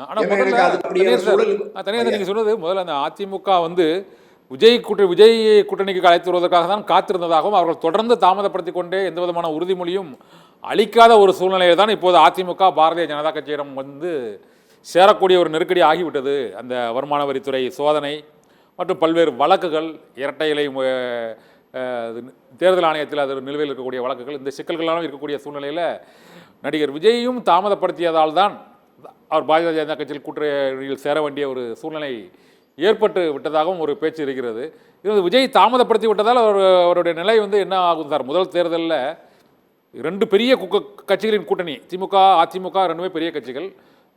ஆனால் முதல்ல தனியாக நீங்கள் சொன்னது முதல்ல அந்த அதிமுக வந்து விஜய் கூட்டணிக்கு அழைத்து வருவதற்காக தான் காத்திருந்ததாகவும் அவர்கள் தொடர்ந்து தாமதப்படுத்தி கொண்டே எந்த விதமான உறுதிமொழியும் அளிக்காத ஒரு சூழ்நிலையில் தான் இப்போது அதிமுக பாரதிய ஜனதா கட்சியிடம் வந்து சேரக்கூடிய ஒரு நெருக்கடி ஆகிவிட்டது. அந்த வருமான வரித்துறை சோதனை மற்றும் பல்வேறு வழக்குகள், இரட்டை இலை தேர்தல் ஆணையத்தில் அது நிலுவையில் இருக்கக்கூடிய வழக்குகள், இந்த சிக்கல்களாலும் இருக்கக்கூடிய சூழ்நிலையில் நடிகர் விஜயும் தாமதப்படுத்தியதால் தான் அவர் பாரதிய ஜனதா கட்சியில் கூட்டணியில் சேர வேண்டிய ஒரு சூழ்நிலை ஏற்பட்டு விட்டதாகவும் ஒரு பேச்சு இருக்கிறது. இது விஜய் தாமதப்படுத்தி விட்டதால் அவருடைய நிலை வந்து என்ன ஆகும் சார்? முதல் தேர்தலில் ரெண்டு பெரிய கட்சிகளின் கூட்டணி, திமுக அதிமுக ரெண்டுமே பெரிய கட்சிகள்,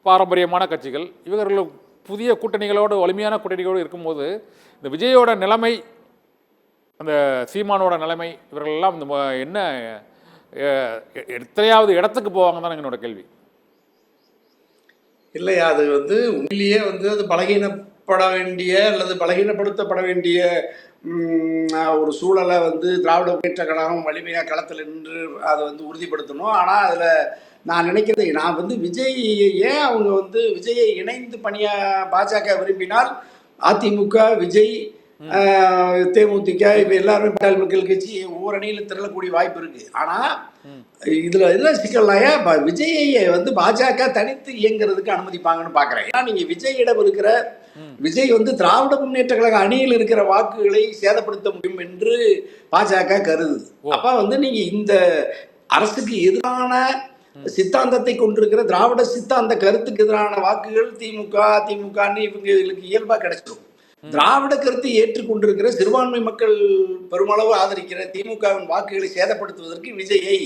பாரம்பரியமான கட்சிகள். இவர்கள் புதிய கூட்டணிகளோடு வலிமையான கூட்டணிகளோடு இருக்கும்போது இந்த விஜயோட நிலைமை, அந்த சீமானோட நிலைமை, இவர்களெல்லாம் இந்த என்ன எத்தனையாவது இடத்துக்கு போவாங்க தான் என்னோட கேள்வி. இல்லையா, அது வந்து உண்மையிலேயே வந்து அது பலகீனப்பட வேண்டிய அல்லது பலகீனப்படுத்தப்பட வேண்டிய ஒரு சூழலை வந்து திராவிட முன்னேற்ற கழகம் வலிமையாக களத்தில் நின்று அதை வந்து உறுதிப்படுத்தணும். ஆனால் அதில் நான் நினைக்கிறது, நான் வந்து விஜய் ஏன் அவங்க வந்து விஜயை இணைந்து பாஜக விரும்பினால் அதிமுக, விஜய், தேமுதிக இப்போ எல்லாருமே பாட்டாளி மக்கள் கட்சி ஒவ்வொரு அணியில் திரளக்கூடிய வாய்ப்பு இருக்கு. ஆனால் இதுல என்ன சிக்கல்னாயா, விஜயை வந்து பாஜக தனித்து இயங்குறதுக்கு அனுமதிப்பாங்கன்னு பாக்குறேன். ஏன்னா நீங்க விஜயிடம் இருக்கிற விஜய் வந்து திராவிட முன்னேற்ற கழக அணியில் இருக்கிற வாக்குகளை சேதப்படுத்த முடியும் என்று பாஜக கருதுது. அப்ப வந்து நீங்க இந்த அரசுக்கு எதிரான சித்தாந்தத்தை கொண்டிருக்கிற திராவிட சித்தாந்த கருத்துக்கு எதிரான வாக்குகள் திமுக அதிமுகன்னு இவங்களுக்கு இயல்பா கிடைச்சிடும். திராவிட கருத்தை ஏற்றுக்கொண்டிருக்கிற சிறுபான்மை மக்கள் பெருமளவு ஆதரிக்கிற திமுகவின் வாக்குகளை சேதப்படுத்துவதற்கு விஜயை,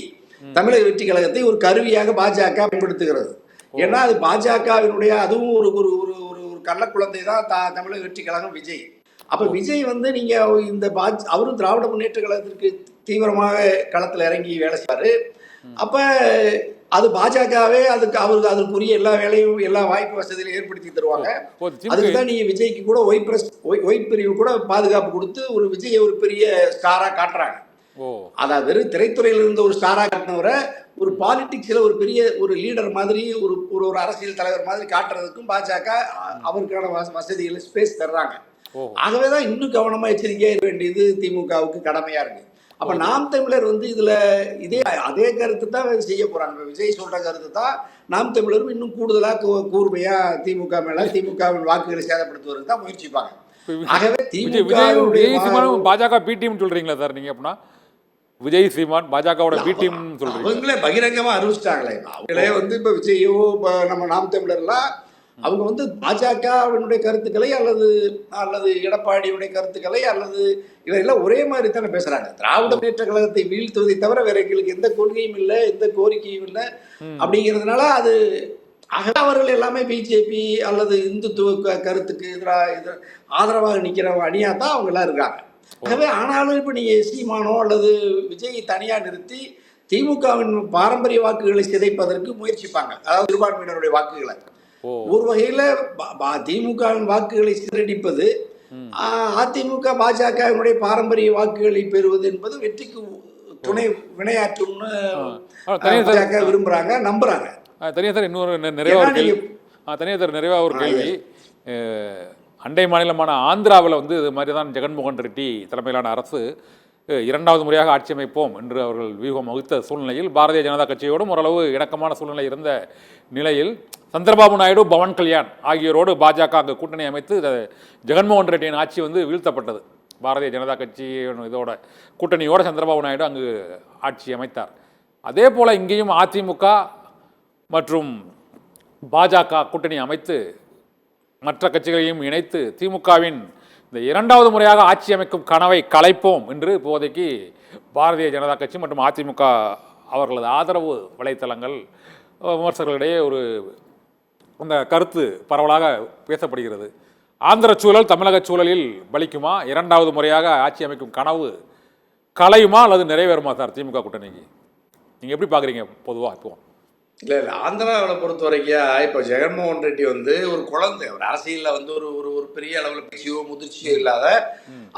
தமிழக வெற்றி கழகத்தை ஒரு கருவியாக பாஜக பயன்படுத்துகிறது. ஏன்னா அது பாஜகவினுடைய அதுவும் ஒரு ஒரு ஒரு ஒரு கள்ளக்குழந்தை தான் தமிழக வெற்றி கழகம் விஜய். அப்ப விஜய் வந்து நீங்க இந்த அவரும் திராவிட முன்னேற்ற கழகத்திற்கு தீவிரமாக களத்துல இறங்கி வேலை செய்வாரு. அப்ப அது பாஜகவே அவருக்கு அதற்குரிய எல்லா வேலையும் எல்லா வாய்ப்பு வசதியிலும் ஏற்படுத்தி தருவாங்க. அதுக்குதான் நீங்க விஜய்க்கு கூட ஒய் பிரிவு கூட பாதுகாப்பு கொடுத்து ஒரு விஜயை ஒரு பெரிய ஸ்டாரா காட்டுறாங்க. அதாவது வெறும் திரைத்துறையில இருந்த ஒரு ஸ்டாரா காட்டினவரை ஒரு பாலிடிக்ஸ்ல ஒரு பெரிய ஒரு லீடர் மாதிரி ஒரு ஒரு அரசியல் தலைவர் மாதிரி காட்டுறதுக்கும் பாஜக அவருக்கான வசதிகளை ஸ்பேஸ் தர்றாங்க. ஆகவேதான் இன்னும் கவனமா எச்சரிக்கையா இருக்க வேண்டியது திமுகவுக்கு கடமையா இருக்கு. அப்ப நாம் தமிழர் வந்து இதுல அதே கருத்து தான் செய்ய போறாங்க. விஜய் சொல்ற கருத்து தான் நாம் தமிழரும் இன்னும் கூடுதலா கூர்மையா திமுக மேல திமுகவின் வாக்குகளை சேதப்படுத்துவதற்கு தான் முயற்சிப்பாங்க. ஆகவே பாஜக பி டீம் சொல்றீங்களா சார் நீங்க? அப்படின்னா விஜய் சீமான் பாஜகவோட பி டீம் சொல்றீங்க. அவங்களே பகிரங்கமா அறிவிச்சிட்டாங்களே. அவங்களே வந்து இப்ப விஜயோ நம்ம நாம் தமிழர்லாம் அவங்க வந்து பாஜகவினுடைய கருத்துக்களை அல்லது எடப்பாடியுடைய கருத்துக்களை அல்லது இவரெல்லாம் ஒரே மாதிரி தானே பேசுறாங்க. திராவிட முன்னேற்ற கழகத்தை வீழ்த்துவதை தவிர வேற எங்களுக்கு எந்த கொள்கையும் இல்லை, எந்த கோரிக்கையும் இல்லை. அப்படிங்கிறதுனால அது அவர்கள் எல்லாமே பிஜேபி அல்லது இந்துத்துவ கருத்துக்கு எதிராக ஆதரவாக நிற்கிற அணியா தான் அவங்க எல்லாம் இருக்காங்க. ஆகவே ஆனாலும் இப்ப நீங்க சீமானோ அல்லது விஜய் தனியா நிறுத்தி திமுகவின் பாரம்பரிய வாக்குகளை சிதைப்பதற்கு முயற்சிப்பாங்க. அதாவது சிறுபான்மையினருடைய வாக்குகளை ஒரு வகையில திமுகவின் வாக்குகளை சிதறடிப்பது, அதிமுக பாஜகவினுடைய பாரம்பரிய வாக்குகளை பெறுவது என்பது வெற்றிக்கு துணை வினையாற்றும்னு பாஜக விரும்புறாங்க, நம்புறாங்க. தனியார் இன்னொரு நிறைவா ஒரு கேள்வி. அண்டை மாநிலமான ஆந்திராவில் வந்து இது மாதிரி தான் ஜெகன்மோகன் ரெட்டி தலைமையிலான அரசு இரண்டாவது முறையாக ஆட்சி அமைப்போம் என்று அவர்கள் வியூகம் வகுத்த சூழ்நிலையில் பாரதிய ஜனதா கட்சியோடும் ஓரளவு இணக்கமான சூழ்நிலை இருந்த நிலையில் சந்திரபாபு நாயுடு, பவன் கல்யாண் ஆகியோரோடு பாஜக அங்கு கூட்டணி அமைத்து ஜெகன்மோகன் ரெட்டியின் ஆட்சி வந்து வீழ்த்தப்பட்டது. பாரதிய ஜனதா கட்சி இதோட கூட்டணியோடு சந்திரபாபு நாயுடு அங்கு ஆட்சி அமைத்தார். அதே போல் இங்கேயும் அதிமுக மற்றும் பாஜக கூட்டணி அமைத்து மற்ற கட்சிகளையும் இணைத்து திமுகவின் இந்த இரண்டாவது முறையாக ஆட்சி அமைக்கும் கனவை கலைப்போம் என்று இப்போதைக்கு பாரதிய ஜனதா கட்சி மற்றும் அதிமுக அவர்களது ஆதரவு வலைத்தளங்கள் விமர்சகர்களிடையே ஒரு அந்த கருத்து பரவலாக பேசப்படுகிறது. ஆந்திர சூழல் தமிழக சூழலில் பலிக்குமா? இரண்டாவது முறையாக ஆட்சி அமைக்கும் கனவு கலையுமா அல்லது நிறைவேறுமா சார் திமுக கூட்டணிக்கு? நீங்கள் எப்படி பார்க்குறீங்க பொதுவாக? இப்போ இல்லை ஆந்திராவில் பொறுத்த வரைக்கும் இப்போ ஜெகன்மோகன் ரெட்டி வந்து ஒரு குழந்தை, ஒரு அரசியலில் வந்து ஒரு ஒரு பெரிய அளவில் பேச்சியோ முதிர்ச்சியோ இல்லாத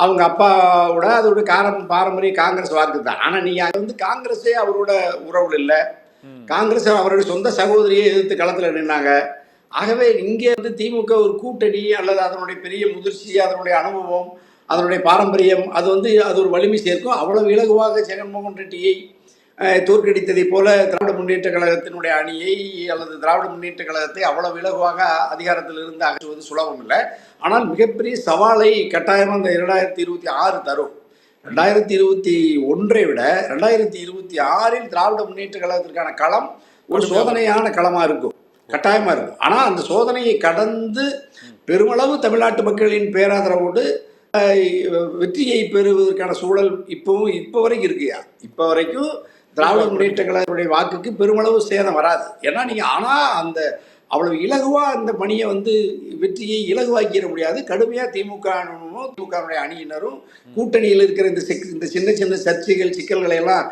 அவங்க அப்பாவோட அதோட பாரம்பரிய காங்கிரஸ் வாக்கு தான். ஆனால் நீங்கள் அது வந்து காங்கிரஸே அவரோட உறவு இல்லை. காங்கிரஸ் அவருடைய சொந்த சகோதரியை எதிர்த்து களத்தில் நின்னாங்க. ஆகவே இங்கே வந்து திமுக ஒரு கூட்டணி அல்லது அதனுடைய பெரிய முதிர்ச்சி, அதனுடைய அனுபவம், அதனுடைய பாரம்பரியம், அது ஒரு வலிமை சேர்க்கும். அவ்வளவு இலகுவாக ஜெகன்மோகன் ரெட்டியை தோற்கடித்ததை போல திராவிட முன்னேற்ற கழகத்தினுடைய அணியை அல்லது திராவிட முன்னேற்ற கழகத்தை அவ்வளவு இலகுவாக அதிகாரத்தில் இருந்து அகற்றுவது சுலபம் இல்லை. ஆனால் மிகப்பெரிய சவாலை கட்டாயமாக இந்த 2026 தரும். 2021 விட 2026 திராவிட முன்னேற்ற கழகத்திற்கான களம் ஒரு சோதனையான களமா இருக்கும், கட்டாயமா இருக்கும். ஆனா அந்த சோதனையை கடந்து பெருமளவு தமிழ்நாட்டு மக்களின் பேராதரவோடு வெற்றியை பெறுவதற்கான சூழல் இப்போ வரைக்கும் இருக்குயா. இப்போ வரைக்கும் திராவிட முன்னேற்ற கழகத்துடைய வாக்குக்கு பெருமளவு சேதம் வராது. ஏன்னா நீங்க ஆனா அந்த அவ்வளவு இலகுவா அந்த பணியை வெற்றியை இலகுவாக்கிட முடியாது. கடுமையா திமுகவுடைய அணியினரும் கூட்டணியில் இருக்கிற இந்த சின்ன சின்ன சர்ச்சைகள், சிக்கல்களை எல்லாம்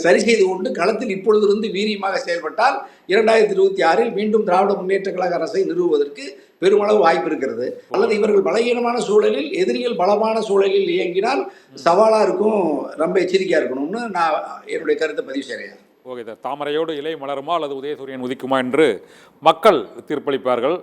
சரி செய்து கொண்டு களத்தில் இப்பொழுதிருந்து வீரியமாக செயல்பட்டால் 2026 மீண்டும் திராவிட முன்னேற்ற கழக அரசை நிறுவுவதற்கு பெருமளவு வாய்ப்பு இருக்கிறது. அல்லது இவர்கள் பலகீனமான சூழலில், எதிரிகள் பலமான சூழலில் இயங்கினால் சவாலா இருக்கும். ரொம்ப எச்சரிக்கையா இருக்கணும்னு நான் என்னுடைய கருத்தை பதிவு செய்கிறேன். ஓகே சார், தாமரையோடு இலை மலருமா அல்லது உதயசூரியன் உதிக்குமா என்று மக்கள் தீர்ப்பளிப்பார்கள்.